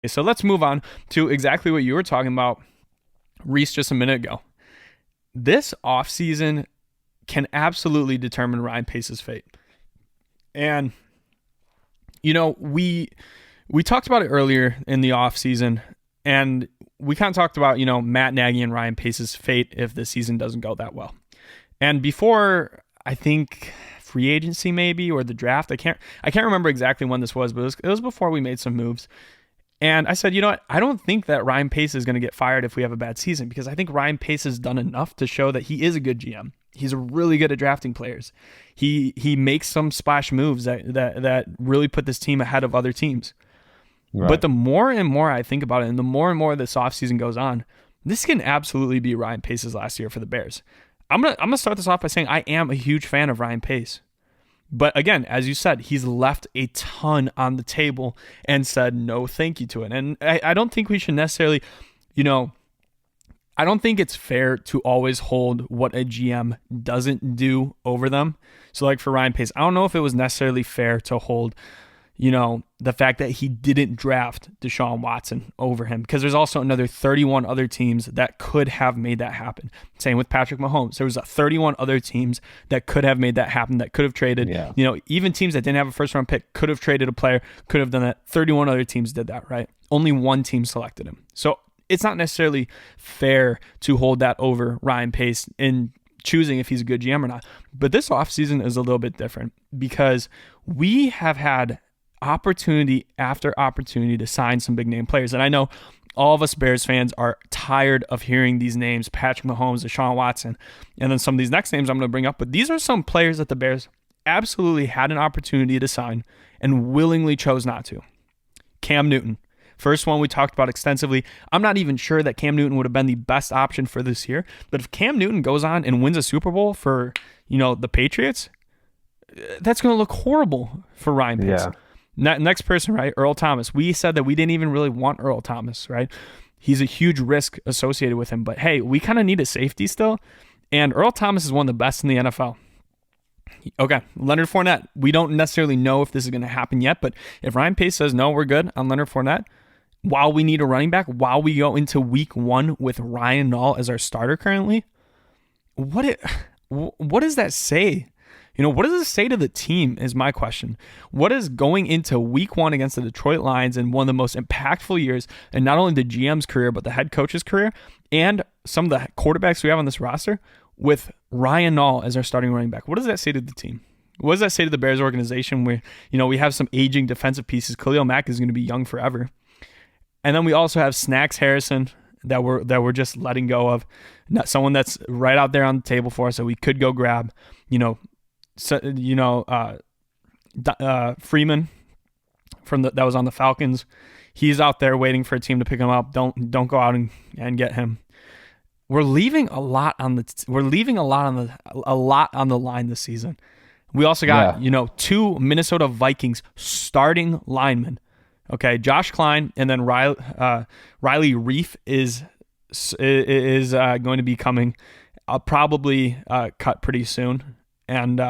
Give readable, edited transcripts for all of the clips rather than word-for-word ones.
So let's move on to exactly what you were talking about, Reese, just a minute ago. This offseason can absolutely determine Ryan Pace's fate. And, we talked about it earlier in the offseason, and we kind of talked about, Matt Nagy and Ryan Pace's fate if the season doesn't go that well. And before, I think, free agency maybe, or the draft, I can't remember exactly when this was, but it was before we made some moves. And I said, you know what? I don't think that Ryan Pace is going to get fired if we have a bad season, because I think Ryan Pace has done enough to show that he is a good GM. He's really good at drafting players. He makes some splash moves that really put this team ahead of other teams. Right. But the more and more I think about it, and the more and more this offseason goes on, this can absolutely be Ryan Pace's last year for the Bears. I'm gonna start this off by saying I am a huge fan of Ryan Pace. But again, as you said, he's left a ton on the table and said no thank you to it. And I don't think we should necessarily, I don't think it's fair to always hold what a GM doesn't do over them. So like for Ryan Pace, I don't know if it was necessarily fair to hold, the fact that he didn't draft Deshaun Watson over him, because there's also another 31 other teams that could have made that happen. Same with Patrick Mahomes. There was 31 other teams that could have made that happen, that could have traded. Yeah. Even teams that didn't have a first round pick could have traded a player, could have done that. 31 other teams did that, right? Only one team selected him. So it's not necessarily fair to hold that over Ryan Pace in choosing if he's a good GM or not. But this offseason is a little bit different, because we have had opportunity after opportunity to sign some big name players. And I know all of us Bears fans are tired of hearing these names, Patrick Mahomes, Deshaun Watson, and then some of these next names I'm going to bring up. But these are some players that the Bears absolutely had an opportunity to sign and willingly chose not to. Cam Newton, first one we talked about extensively. I'm not even sure that Cam Newton would have been the best option for this year. But if Cam Newton goes on and wins a Super Bowl for, the Patriots, that's going to look horrible for Ryan Pace. Yeah. Next person, right? Earl Thomas. We said that we didn't even really want Earl Thomas, right? He's a huge risk associated with him. But hey, we kind of need a safety still. And Earl Thomas is one of the best in the NFL. Okay, Leonard Fournette. We don't necessarily know if this is going to happen yet, but if Ryan Pace says, no, we're good on Leonard Fournette, while we need a running back, while we go into week 1 with Ryan Nall as our starter currently, what does that say? What does it say to the team is my question. What is going into week 1 against the Detroit Lions in one of the most impactful years in not only the GM's career, but the head coach's career and some of the quarterbacks we have on this roster with Ryan Nall as our starting running back? What does that say to the team? What does that say to the Bears organization where, we have some aging defensive pieces? Khalil Mack is going to be young forever. And then we also have Snacks Harrison that we're just letting go of. Not someone that's right out there on the table for us that we could go grab, Freeman that was on the Falcons. He's out there waiting for a team to pick him up. Don't go out and get him. We're leaving a lot on the line this season. We also got 2 Minnesota Vikings starting linemen. Okay, Josh Klein and then Riley Reef is going to be coming, probably cut pretty soon. And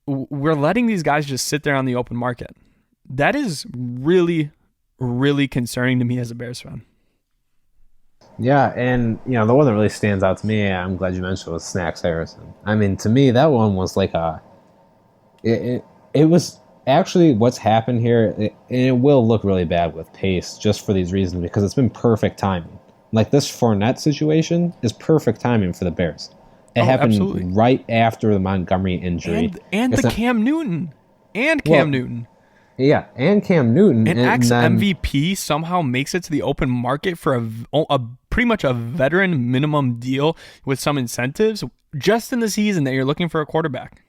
we're letting these guys just sit there on the open market. That is really, really concerning to me as a Bears fan. Yeah, and the one that really stands out to me, I'm glad you mentioned, was Snacks Harrison. I mean, to me, that one was like it was actually what's happened here. It will look really bad with Pace just for these reasons, because it's been perfect timing. Like this Fournette situation is perfect timing for the Bears. It happened absolutely right after the Montgomery injury. And Cam Newton. And Cam Newton. Yeah, and Cam Newton. An ex-MVP somehow makes it to the open market for a pretty much a veteran minimum deal with some incentives just in the season that you're looking for a quarterback.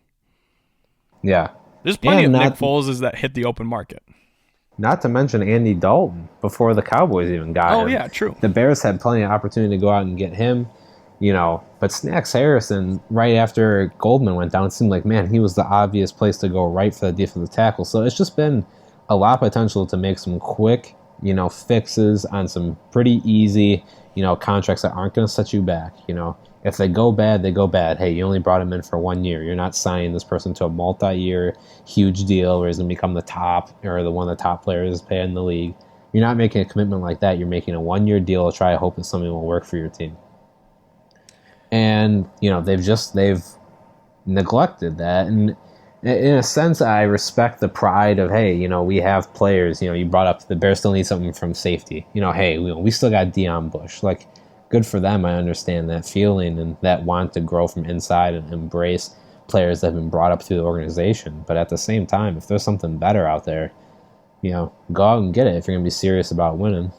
Yeah. There's plenty of Nick Foleses that hit the open market. Not to mention Andy Dalton before the Cowboys even got him. Oh, yeah, true. The Bears had plenty of opportunity to go out and get him. But Snacks Harrison, right after Goldman went down, it seemed like, man, he was the obvious place to go right for the defensive tackle. So it's just been a lot of potential to make some quick, fixes on some pretty easy, contracts that aren't going to set you back. If they go bad, they go bad. Hey, you only brought him in for 1 year. You're not signing this person to a multi-year huge deal where he's going to become the top or one of the top players paid in the league. you're not making a commitment like that. You're making a 1-year deal to try to hope that something will work for your team. And, they've neglected that. And in a sense, I respect the pride of, hey, we have players. You brought up the Bears still need something from safety. Hey, we still got Deion Bush. Like, good for them. I understand that feeling and that want to grow from inside and embrace players that have been brought up through the organization. But at the same time, if there's something better out there, go out and get it if you're going to be serious about winning.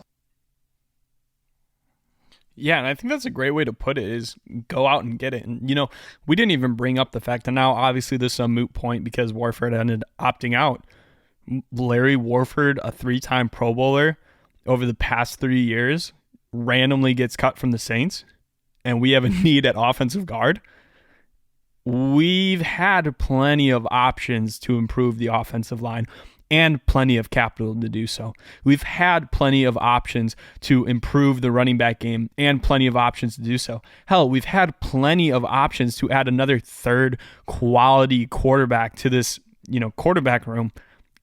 Yeah, and I think that's a great way to put it, is go out and get it. And, we didn't even bring up the fact that now, obviously, this is a moot point because Warford ended opting out. Larry Warford, a 3-time Pro Bowler over the past 3 years, randomly gets cut from the Saints, and we have a need at offensive guard. We've had plenty of options to improve the offensive line and plenty of capital to do so. We've had plenty of options to improve the running back game and plenty of options to do so. Hell, we've had plenty of options to add another third quality quarterback to this, quarterback room,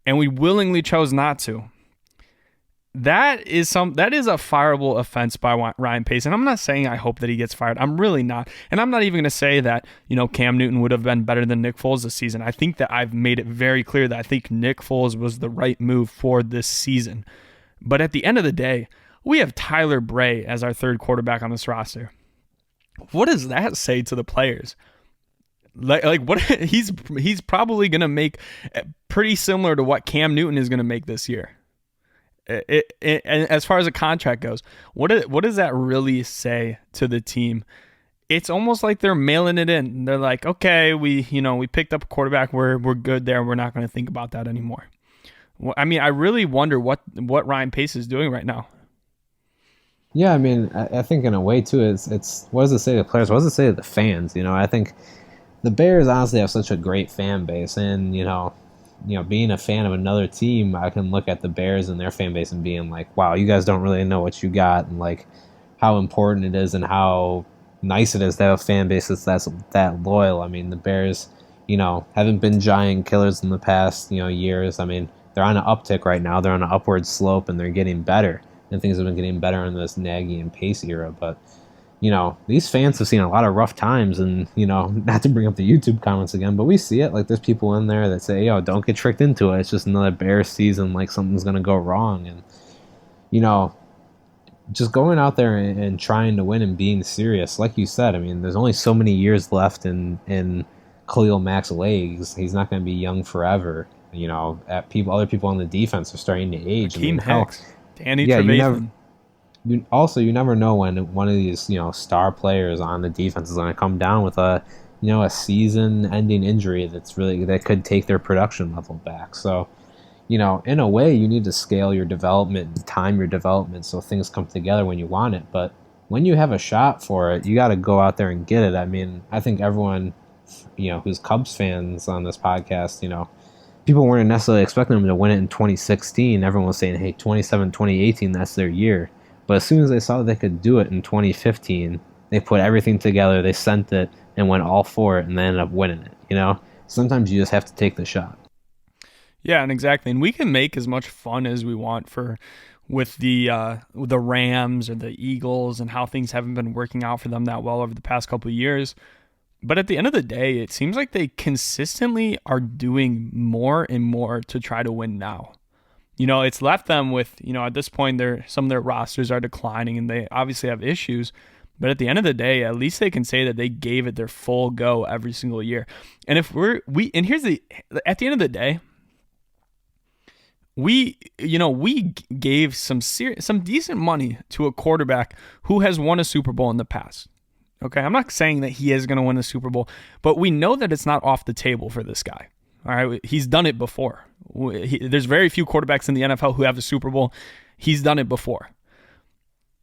and we willingly chose not to. That is a fireable offense by Ryan Pace. And I'm not saying I hope that he gets fired. I'm really not. And I'm not even going to say that, Cam Newton would have been better than Nick Foles this season. I think that I've made it very clear that I think Nick Foles was the right move for this season. But at the end of the day, we have Tyler Bray as our third quarterback on this roster. What does that say to the players? Like what he's probably going to make pretty similar to what Cam Newton is going to make this year. And as far as a contract goes, what does that really say to the team? It's almost like they're mailing it in. They're like, okay, we picked up a quarterback. We're good there. We're not going to think about that anymore. Well, I mean, I really wonder what Ryan Pace is doing right now. Yeah, I mean, I think in a way too, it's what does it say to the players? What does it say to the fans? I think the Bears honestly have such a great fan base, and being a fan of another team, I can look at the Bears and their fan base and being like, wow, you guys don't really know what you got, and like how important it is and how nice it is to have a fan base that's that loyal. I mean, the Bears, haven't been giant killers in the past, years. I mean, they're on an uptick right now. They're on an upward slope, and they're getting better. And things have been getting better in this Nagy and Pace era. But, these fans have seen a lot of rough times. And, not to bring up the YouTube comments again, but we see it. Like, there's people in there that say, don't get tricked into it. It's just another Bears season. Like, something's going to go wrong. And, just going out there and trying to win and being serious. Like you said, I mean, there's only so many years left in Khalil Mack's legs. He's not going to be young forever. Other people on the defense are starting to age. Team Hicks, Danny Trevathan. You never know when one of these star players on the defense is going to come down with a season-ending injury that could take their production level back. So, in a way, you need to scale your development and time your development so things come together when you want it. But when you have a shot for it, you got to go out there and get it. I mean, I think everyone, who's Cubs fans on this podcast, people weren't necessarily expecting them to win it in 2016. Everyone was saying, hey, 2018, that's their year. But as soon as they saw that they could do it in 2015, they put everything together, they sent it, and went all for it, and they ended up winning it. Sometimes you just have to take the shot. Yeah, and exactly. And we can make as much fun as we want with the Rams or the Eagles and how things haven't been working out for them that well over the past couple of years. But at the end of the day, it seems like they consistently are doing more and more to try to win now. It's left them with, at this point, some of their rosters are declining and they obviously have issues. But at the end of the day, at least they can say that they gave it their full go every single year. And at the end of the day, we gave some decent money to a quarterback who has won a Super Bowl in the past. Okay, I'm not saying that he is going to win a Super Bowl, but we know that it's not off the table for this guy. All right, he's done it before. There's very few quarterbacks in the NFL who have a Super Bowl. He's done it before.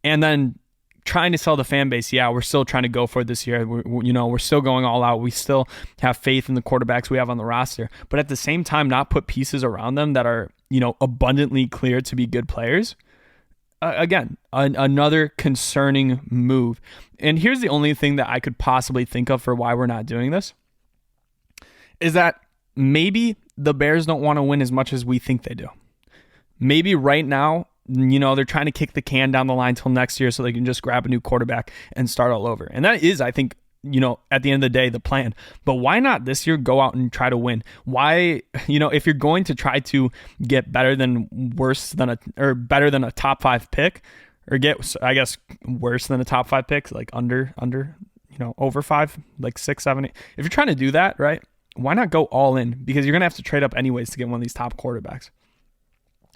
And then trying to sell the fan base, yeah, we're still trying to go for it this year. We're still going all out. We still have faith in the quarterbacks we have on the roster. But at the same time, not put pieces around them that are, abundantly clear to be good players. Again, another concerning move. And here's the only thing that I could possibly think of for why we're not doing this, is that maybe the Bears don't want to win as much as we think they do. Maybe right now they're trying to kick the can down the line till next year so they can just grab a new quarterback and start all over. And that is, I think, at the end of the day, the plan. But why not this year go out and try to win? Why, if you're going to try to get better than a top 5 pick, or get, I guess, worse than a top 5 pick, like under, over 5, like 6, 7, 8. If you're trying to do that, right, why not go all in? Because you're going to have to trade up anyways to get one of these top quarterbacks.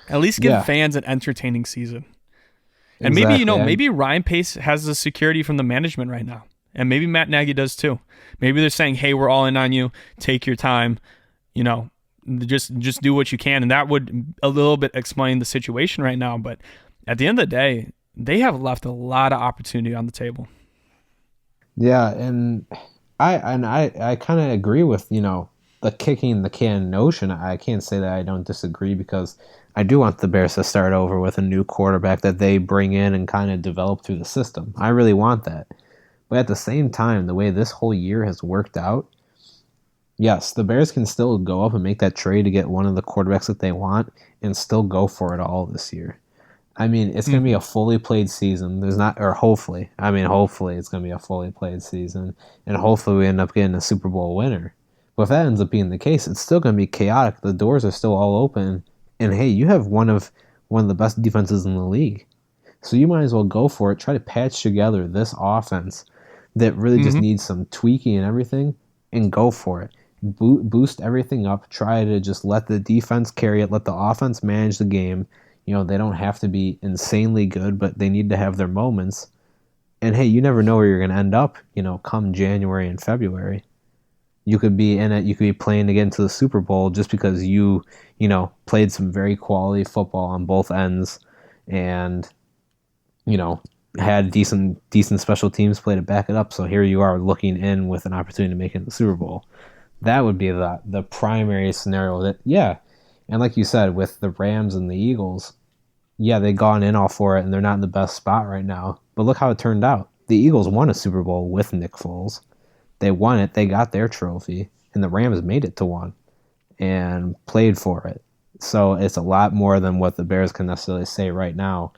At least give fans an entertaining season. And Exactly. maybe Ryan Pace has the security from the management right now. And maybe Matt Nagy does too. Maybe they're saying, hey, we're all in on you. Take your time. Just do what you can. And that would a little bit explain the situation right now. But at the end of the day, they have left a lot of opportunity on the table. Yeah, and I kind of agree with, the kicking the can notion. I can't say that I don't disagree, because I do want the Bears to start over with a new quarterback that they bring in and kind of develop through the system. I really want that. But at the same time, the way this whole year has worked out, yes, the Bears can still go up and make that trade to get one of the quarterbacks that they want and still go for it all this year. I mean, it's going to be a fully played season. Hopefully it's going to be a fully played season, and hopefully we end up getting a Super Bowl winner. But if that ends up being the case, it's still going to be chaotic. The doors are still all open, and hey, you have one of the best defenses in the league. So you might as well go for it. Try to patch together this offense that really just needs some tweaking and everything, and go for it. Boost everything up. Try to just let the defense carry it. Let the offense manage the game. They don't have to be insanely good, but they need to have their moments. And hey, you never know where you're going to end up, come January and February. You could be in it. You could be playing to get into the Super Bowl just because you played some very quality football on both ends, and, had decent special teams play to back it up. So here you are looking in with an opportunity to make it in the Super Bowl. That would be the primary scenario that, and like you said, with the Rams and the Eagles, they've gone in all for it, and they're not in the best spot right now. But look how it turned out. The Eagles won a Super Bowl with Nick Foles. They won it. They got their trophy, and the Rams made it to one and played for it. So it's a lot more than what the Bears can necessarily say right now,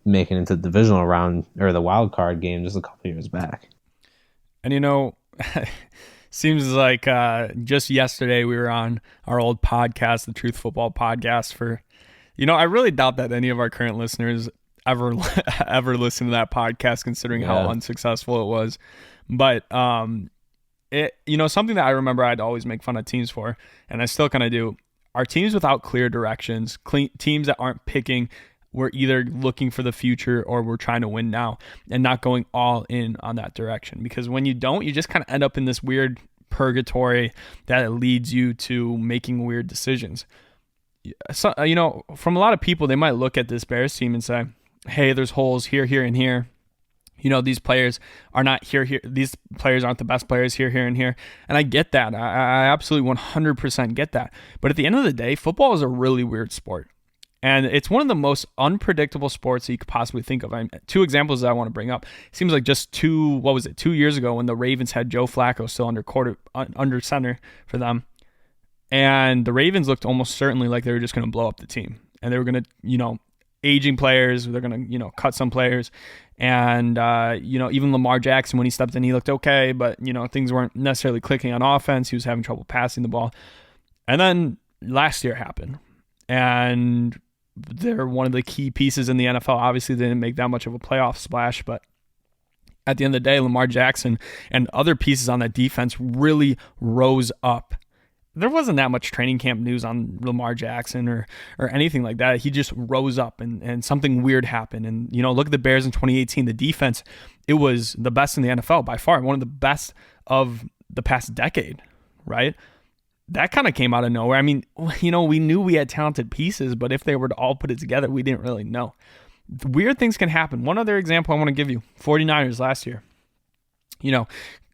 making into the divisional round or the wild card game just a couple years back. And seems like just yesterday we were on our old podcast, the Truth Football Podcast. I really doubt that any of our current listeners ever listen to that podcast, considering how unsuccessful it was. But something that I remember I'd always make fun of teams for, and I still kind of do, are teams without clear directions, teams that aren't picking. We're either looking for the future or we're trying to win now, and not going all in on that direction. Because when you don't, you just kind of end up in this weird purgatory that leads you to making weird decisions. So, from a lot of people, they might look at this Bears team and say, hey, there's holes here, here, and here. These players are not here. These players aren't the best players here, and here. And I get that. I absolutely 100% get that. But at the end of the day, football is a really weird sport. And it's one of the most unpredictable sports that you could possibly think of. Two examples that I want to bring up. It seems like just 2 years ago when the Ravens had Joe Flacco still under center for them. And the Ravens looked almost certainly like they were just going to blow up the team. And they were going to, aging players, they're going to, cut some players. And, even Lamar Jackson, when he stepped in, he looked okay. But, things weren't necessarily clicking on offense. He was having trouble passing the ball. And then last year happened. And they're one of the key pieces in the NFL. Obviously, they didn't make that much of a playoff splash, but at the end of the day, Lamar Jackson and other pieces on that defense really rose up. There wasn't that much training camp news on Lamar Jackson or anything like that. He just rose up and something weird happened. And, look at the Bears in 2018. The defense, it was the best in the NFL by far, one of the best of the past decade, right? That kind of came out of nowhere. I mean, we knew we had talented pieces, but if they were to all put it together, we didn't really know. Weird things can happen. One other example I want to give you, 49ers last year.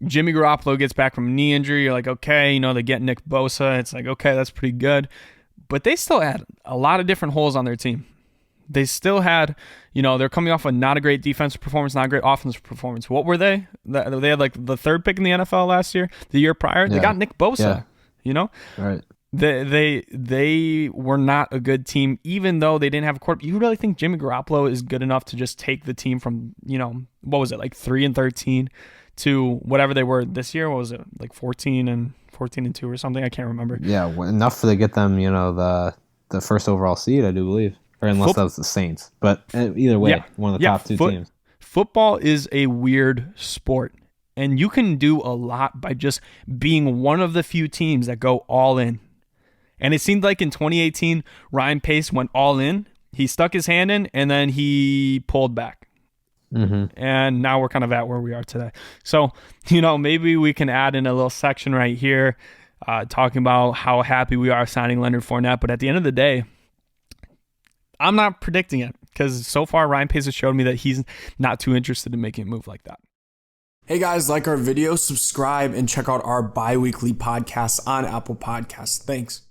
Jimmy Garoppolo gets back from a knee injury. You're like, okay, they get Nick Bosa. It's like, okay, that's pretty good. But they still had a lot of different holes on their team. They still had, they're coming off a not a great defensive performance, not a great offensive performance. What were they? They had like the 3rd pick in the NFL last year. The year prior, they got Nick Bosa. Yeah. Right. They were not a good team, even though they didn't have a quarterback. You really think Jimmy Garoppolo is good enough to just take the team from, what was it, like 3-13 to whatever they were this year? What was it, like 14-2 or something? I can't remember. Yeah, enough to get them, the first overall seed, I do believe, or unless that was the Saints. But either way, one of the top two teams. Football is a weird sport, and you can do a lot by just being one of the few teams that go all in. And it seemed like in 2018, Ryan Pace went all in. He stuck his hand in, and then he pulled back. Mm-hmm. And now we're kind of at where we are today. So, maybe we can add in a little section right here talking about how happy we are signing Leonard Fournette. But at the end of the day, I'm not predicting it because so far Ryan Pace has showed me that he's not too interested in making a move like that. Hey guys, like our video, subscribe, and check out our bi-weekly podcasts on Apple Podcasts. Thanks.